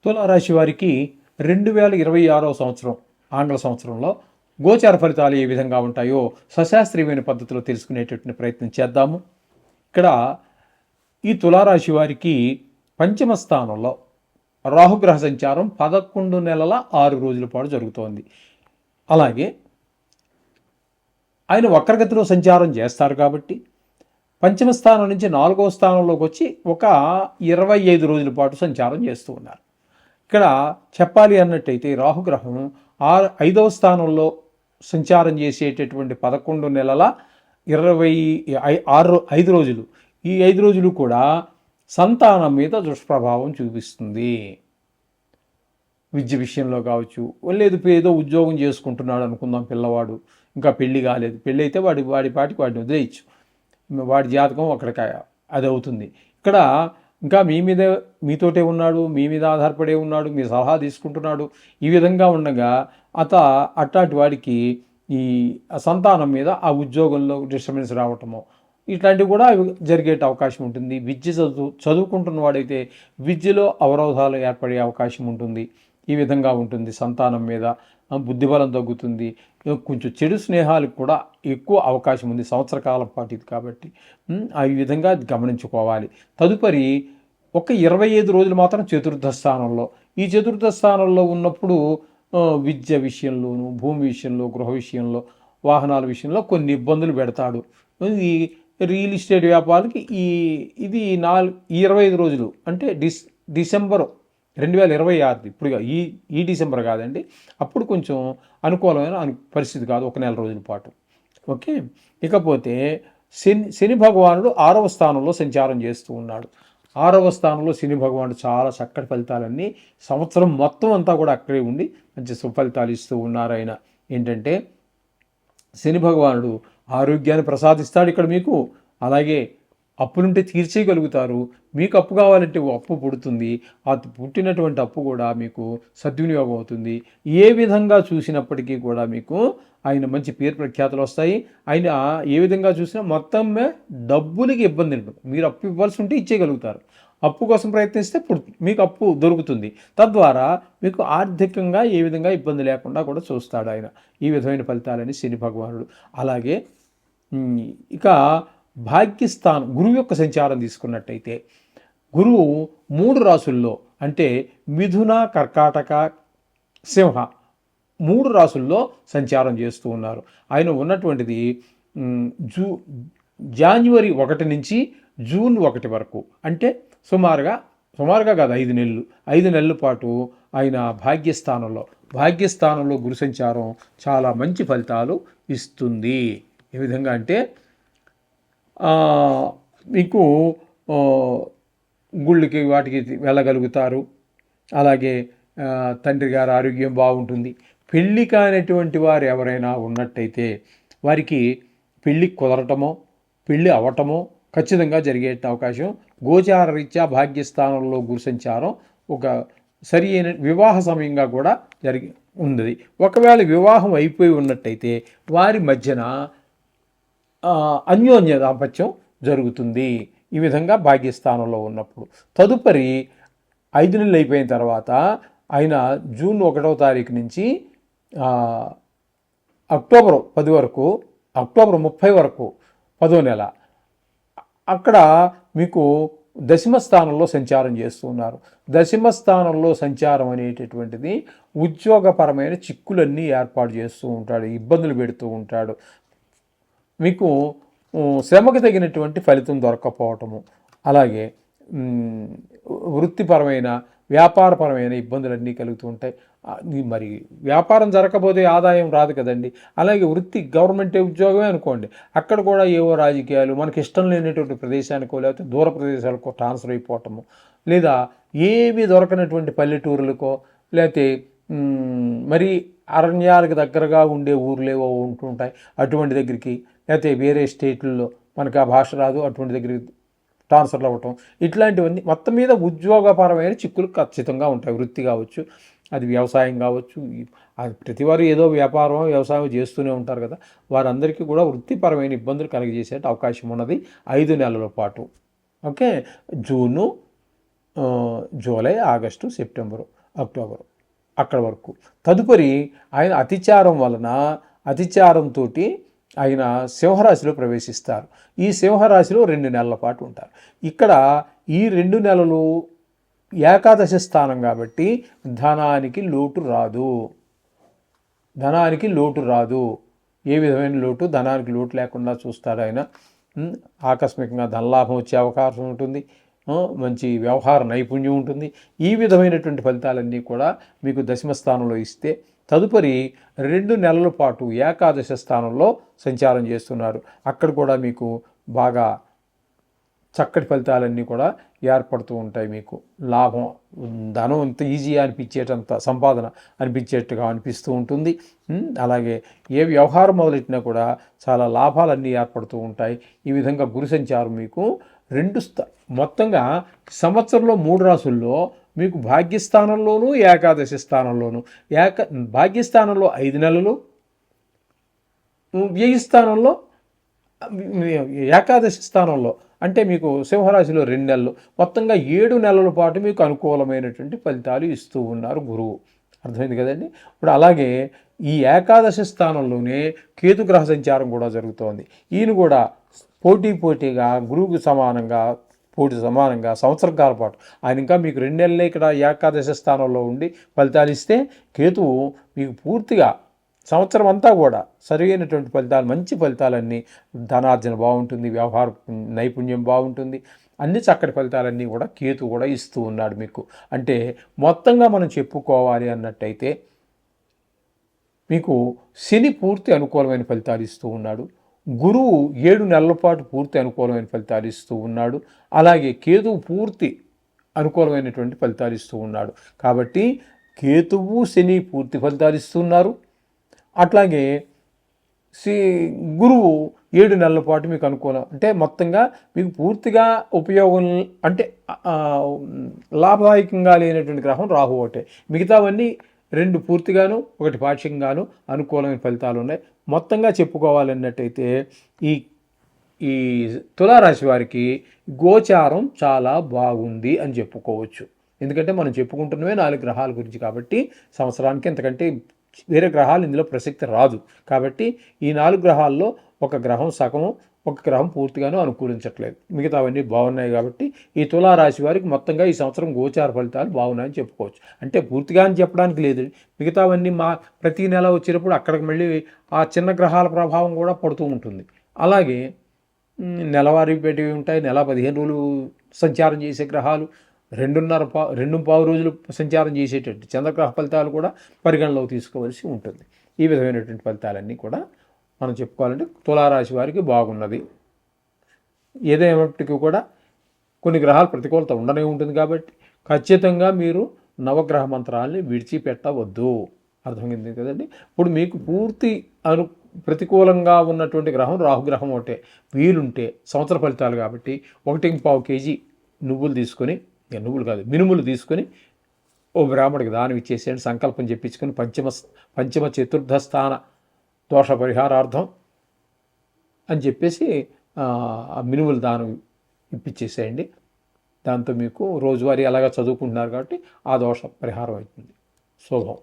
తులారాశి వారికి 2026వ సంవత్సరం ఆంగ్ల సంవత్సరంలో గోచార ఫలితాలు ఏ విధంగా ఉంటాయో సశాస్త్రీయమైన పద్ధతిలో తెలుసుకునేటటువంటి ప్రయత్నం చేద్దాము. ఇక్కడ ఈ తులారాశి వారికి పంచమ స్థానంలో రాహుగ్రహ సంచారం 11 నెలల 6 రోజుల పాటు జరుగుతోంది. అలాగే ఆయన వక్రగతిలో సంచారం చేస్తారు కాబట్టి పంచమ స్థానం నుంచి 4వ స్థానంలోకి వచ్చి ఒక 25 రోజుల పాటు సంచారం చేస్తూ ఉన్నారు. ఇక్కడ చెప్పాలి అన్నట్టయితే రాహుగ్రహం 5వ స్థానంలో సంచారం చేసేటటువంటి 11 నెలల 5 రోజులు, ఈ 5 రోజులు కూడా సంతానం మీద దుష్ప్రభావం చూపిస్తుంది. విద్య విషయంలో కావచ్చు, లేదు ఏదో ఉద్యోగం చేసుకుంటున్నాడు అనుకుందాం, పిల్లవాడు ఇంకా పెళ్లి కాలేదు, పెళ్ళి అయితే వాడి పాటికి వాడిని వదిలేయచ్చు, వాడి జాతకం అక్కడికి అది అవుతుంది. ఇక్కడ ఇంకా మీతోటే ఉన్నాడు, మీ మీద ఆధారపడే ఉన్నాడు, మీ సలహా తీసుకుంటున్నాడు. ఈ విధంగా ఉండగా అట్లాంటి వాడికి ఈ సంతానం మీద ఆ ఉద్యోగంలో డిస్టర్బెన్స్ రావటము ఇట్లాంటివి కూడా జరిగే అవకాశం ఉంటుంది. విద్య చదువుకుంటున్న వాడైతే విద్యలో అవరోధాలు ఏర్పడే అవకాశం ఉంటుంది. ఈ విధంగా ఉంటుంది. సంతానం మీద బుద్ధిబలం తగ్గుతుంది. కొంచెం చెడు స్నేహాలకు కూడా ఎక్కువ అవకాశం ఉంది సంవత్సర కాలం పాటు ఇది కాబట్టి ఈ విధంగా గమనించుకోవాలి. తదుపరి ఒక 25 రోజులు మాత్రం చతుర్థ స్థానంలో, ఈ చతుర్థ స్థానంలో ఉన్నప్పుడు విద్య విషయంలోను, భూమి విషయంలో, గృహ విషయంలో, వాహనాల విషయంలో కొన్ని ఇబ్బందులు పెడతాడు. ఈ రియల్ ఎస్టేట్ వ్యాపారాలకి ఇది 25 రోజులు అంటే డిసెంబర్ 2026 ఇప్పుడు ఈ డిసెంబర్ కాదండి, అప్పుడు కొంచెం అనుకూలమైన పరిస్థితి కాదు, ఒక నెల రోజుల పాటు. ఓకే. ఇకపోతే శని భగవానుడు 6వ స్థానంలో సంచారం చేస్తూ ఉన్నాడు. 6వ స్థానంలో శని భగవానుడు చాలా చక్కటి ఫలితాలన్నీ సంవత్సరం మొత్తం అంతా కూడా అక్కడే ఉండి మంచి సుఫలితాలు ఇస్తూ ఉన్నారు. ఆయన ఏంటంటే శని భగవానుడు ఆరోగ్యాన్ని ప్రసాదిస్తాడు ఇక్కడ మీకు. అలాగే అప్పులుంటే తీర్చేయగలుగుతారు. మీకు అప్పు కావాలంటే అప్పు పుడుతుంది. ఆ పుట్టినటువంటి అప్పు కూడా మీకు సద్వినియోగం అవుతుంది. ఏ విధంగా చూసినప్పటికీ కూడా మీకు ఆయన మంచి పేరు ప్రఖ్యాతులు వస్తాయి. ఆయన ఏ విధంగా చూసినా మొత్తం డబ్బులకి ఇబ్బంది ఉంటుంది. మీరు అప్పు ఇవ్వాల్సి ఉంటే ఇచ్చేయగలుగుతారు. అప్పు కోసం ప్రయత్నిస్తే మీకు అప్పు దొరుకుతుంది. తద్వారా మీకు ఆర్థికంగా ఏ విధంగా ఇబ్బంది లేకుండా కూడా చూస్తాడు ఆయన. ఈ విధమైన ఫలితాలని శని భగవానుడు. అలాగే ఇక భాగ్యస్థానం గురువు యొక్క సంచారం తీసుకున్నట్టయితే గురువు 3 రాసుల్లో అంటే మిథున, కర్కాటక, సింహ 3 రాసుల్లో సంచారం చేస్తూ ఉన్నారు. ఆయన ఉన్నటువంటిది జనవరి 1 నుంచి జూన్ 1 వరకు, అంటే సుమారుగా కాదు 5 నెలలు, 5 నెలల పాటు ఆయన భాగ్యస్థానంలో గురు సంచారం చాలా మంచి ఫలితాలు ఇస్తుంది. ఏ విధంగా అంటే మీకు గుళ్ళకి వాటికి వెళ్ళగలుగుతారు. అలాగే తండ్రి గారి ఆరోగ్యం బాగుంటుంది. పెళ్ళి కానటువంటి వారు ఎవరైనా ఉన్నట్టయితే వారికి పెళ్ళి కుదరటమో పెళ్ళి అవ్వటమో ఖచ్చితంగా జరిగే అవకాశం గోచార రీత్యా భాగ్యస్థానంలో గురు సంచారం ఒక సరి అయిన వివాహ సమయంగా కూడా ఉంది. ఒకవేళ వివాహం అయిపోయి ఉన్నట్టయితే వారి మధ్యన అన్యోన్య దాంపత్యం జరుగుతుంది. ఈ విధంగా భాగ్యస్థానంలో ఉన్నప్పుడు తదుపరి 5 నెలలు అయిపోయిన తర్వాత ఆయన జూన్ 1వ తారీఖు నుంచి అక్టోబర్ 10 వరకు, అక్టోబర్ 30 వరకు 10వ నెల అక్కడ మీకు దశమ స్థానంలో సంచారం చేస్తూ ఉన్నారు. దశమ స్థానంలో సంచారం అనేటటువంటిది ఉద్యోగపరమైన చిక్కులన్నీ ఏర్పాటు చేస్తూ ఉంటాడు, ఇబ్బందులు పెడుతూ ఉంటాడు. మీకు శ్రమకు తగినటువంటి ఫలితం దొరకకపోవటము, అలాగే వృత్తిపరమైన వ్యాపారపరమైన ఇబ్బందులన్నీ కలుగుతూ ఉంటాయి. మరి వ్యాపారం జరగకపోతే ఆదాయం రాదు కదండి. అలాగే గవర్నమెంట్ ఉద్యోగమే అనుకోండి, అక్కడ కూడా ఏవో రాజకీయాలు, మనకి ఇష్టం లేనటువంటి ప్రదేశానికో లేకపోతే దూర ప్రదేశాలకో ట్రాన్స్ఫర్ అయిపోవటము, లేదా ఏమీ దొరకనటువంటి పల్లెటూరులకో లేకపోతే మరి అరణ్యాలకు దగ్గరగా ఉండే ఊర్లేవో ఉంటుంటాయి, అటువంటి దగ్గరికి, లేకపోతే వేరే స్టేట్లలో మనకు ఆ భాష రాదు అటువంటి దగ్గరికి ట్రాన్స్ఫర్లు అవ్వటం, ఇట్లాంటివన్నీ మొత్తం మీద ఉద్యోగపరమైన చిక్కులు ఖచ్చితంగా ఉంటాయి. వృత్తి కావచ్చు, అది వ్యవసాయం కావచ్చు, ప్రతి వారు ఏదో వ్యాపారం వ్యవసాయం చేస్తూనే ఉంటారు కదా, వారందరికీ కూడా వృత్తిపరమైన ఇబ్బందులు కలుగజేసే అవకాశం ఉన్నది 5 నెలల పాటు. Okay. June, July, August, September, October అక్కడ వరకు. తదుపరి ఆయన అతిచారంతో ఆయన సింహరాశిలో ప్రవేశిస్తారు. ఈ సింహరాశిలో 2 నెలల పాటు ఉంటారు. ఇక్కడ ఈ 2 నెలలు ఏకాదశి స్థానం కాబట్టి ధనానికి లోటు రాదు. ఏ విధమైన లోటు, ధనానికి లోటు లేకుండా చూస్తాడు ఆయన. ఆకస్మికంగా ధనలాభం వచ్చే అవకాశం ఉంటుంది. మంచి వ్యవహార నైపుణ్యం ఉంటుంది. ఈ విధమైనటువంటి ఫలితాలన్నీ కూడా మీకు దశమ స్థానంలో ఇస్తే, తదుపరి 2 నెలల పాటు ఏకాదశ స్థానంలో సంచారం చేస్తున్నారు. అక్కడ కూడా మీకు బాగా చక్కటి ఫలితాలన్నీ కూడా ఏర్పడుతూ ఉంటాయి. మీకు లాభం, ధనం ఇంత ఈజీ అనిపించేటంత సంపాదన అనిపించేట్టుగా అనిపిస్తూ ఉంటుంది. అలాగే ఏ వ్యవహారం మొదలెట్టినా కూడా చాలా లాభాలన్నీ ఏర్పడుతూ ఉంటాయి. ఈ విధంగా గురు సంచారం మీకు మొత్తంగా సంవత్సరంలో 3 రాసుల్లో మీకు భాగ్యస్థానంలోనూ ఏకాదశి స్థానంలోనూ భాగ్యస్థానంలో 5 నెలలు, వ్యయస్థానంలో ఏకాదశి స్థానంలో అంటే మీకు సింహరాశిలో 2 నెలలు, మొత్తంగా 7 నెలల పాటు మీకు అనుకూలమైనటువంటి ఫలితాలు ఇస్తూ ఉన్నారు గురువు. అర్థమైంది కదండి. ఇప్పుడు అలాగే ఈ ఏకాదశి స్థానంలోనే కేతుగ్రహ సంచారం కూడా జరుగుతోంది. ఈయన కూడా పోటీగా గురువుకు సమానంగా సంవత్సరం కాల పాటు ఆయన ఇంకా మీకు 2 నెలలే ఇక్కడ ఏకాదశి స్థానంలో ఉండి ఫలితాలు ఇస్తే, కేతువు మీకు పూర్తిగా సంవత్సరం అంతా కూడా సరైనటువంటి ఫలితాలు, మంచి ఫలితాలన్నీ, ధనార్జన బాగుంటుంది, వ్యవహార నైపుణ్యం బాగుంటుంది, అన్ని చక్కటి ఫలితాలన్నీ కూడా కేతు కూడా ఇస్తూ ఉన్నాడు మీకు. అంటే మొత్తంగా మనం చెప్పుకోవాలి అన్నట్టయితే మీకు శని పూర్తి అనుకూలమైన ఫలితాలు ఇస్తూ ఉన్నాడు. గురువు 7 నెలల పాటు పూర్తి అనుకూలమైన ఫలితాలు ఇస్తూ ఉన్నాడు. అలాగే కేతువు పూర్తి అనుకూలమైనటువంటి ఫలితాలు ఇస్తూ ఉన్నాడు. కాబట్టి కేతువు, శని పూర్తి ఫలితాలు ఇస్తున్నారు. అట్లాగే గురువు 7 నెలల పాటు మీకు అనుకూలం. అంటే మొత్తంగా మీకు పూర్తిగా ఉపయోగం అంటే లాభదాయకంగా లేనటువంటి గ్రహం రాహు ఒకటే. మిగతావన్నీ 2 పూర్తిగాను, 1 పాక్షికంగాను అనుకూలమైన ఫలితాలు ఉన్నాయి. మొత్తంగా చెప్పుకోవాలన్నట్టయితే ఈ తులారాశి వారికి గోచారం చాలా బాగుంది అని చెప్పుకోవచ్చు. ఎందుకంటే మనం చెప్పుకుంటున్నవే 4 గ్రహాల గురించి కాబట్టి సంవత్సరానికి ఎంతకంటే వేరే గ్రహాలు ఇందులో ప్రసక్తి రాదు. కాబట్టి ఈ 4 గ్రహాల్లో ఒక గ్రహం సగము, ఒక గ్రహం పూర్తిగాను అనుకూలించట్లేదు. మిగతావన్నీ బాగున్నాయి. కాబట్టి ఈ తులారాశి వారికి మొత్తంగా ఈ సంవత్సరం గోచార ఫలితాలు బాగున్నాయని చెప్పుకోవచ్చు. అంటే పూర్తిగా అని చెప్పడానికి లేదు. మిగతావన్నీ ప్రతి నెల వచ్చినప్పుడు అక్కడికి మళ్ళీ ఆ చిన్న గ్రహాల ప్రభావం కూడా పడుతూ ఉంటుంది. అలాగే నెలవారీ పెట్టివి ఉంటాయి. నెల 15 రోజులు సంచారం చేసే గ్రహాలు, 2.25 రోజులు సంచారం చేసేటట్టు చంద్రగ్రహ ఫలితాలు కూడా పరిగణలోకి తీసుకోవాల్సి ఉంటుంది. ఈ విధమైనటువంటి ఫలితాలన్నీ కూడా మనం చెప్పుకోవాలంటే తులారాశి వారికి బాగున్నది. ఏదేమైనప్పటికీ కూడా కొన్ని గ్రహాలు ప్రతికూలత ఉండనే ఉంటుంది. కాబట్టి ఖచ్చితంగా మీరు నవగ్రహ మంత్రాలని విడిచిపెట్టవద్దు. అర్థమైంది కదండి. ఇప్పుడు మీకు పూర్తి ప్రతికూలంగా ఉన్నటువంటి గ్రహం రాహుగ్రహం ఒకటే. వీలుంటే సంవత్సర ఫలితాలు కాబట్టి 1.25 కేజీ నువ్వులు తీసుకొని, మినుములు తీసుకొని ఓ బ్రాహ్మడికి దానం ఇచ్చేసేయండి. సంకల్పం చెప్పించుకొని పంచమ చతుర్థ స్థాన దోష పరిహారార్థం అని చెప్పేసి ఆ మినుములు దానం ఇప్పించేసేయండి. దాంతో మీకు రోజువారీ అలాగా చదువుకుంటున్నారు కాబట్టి ఆ దోష పరిహారం అవుతుంది. శుభం.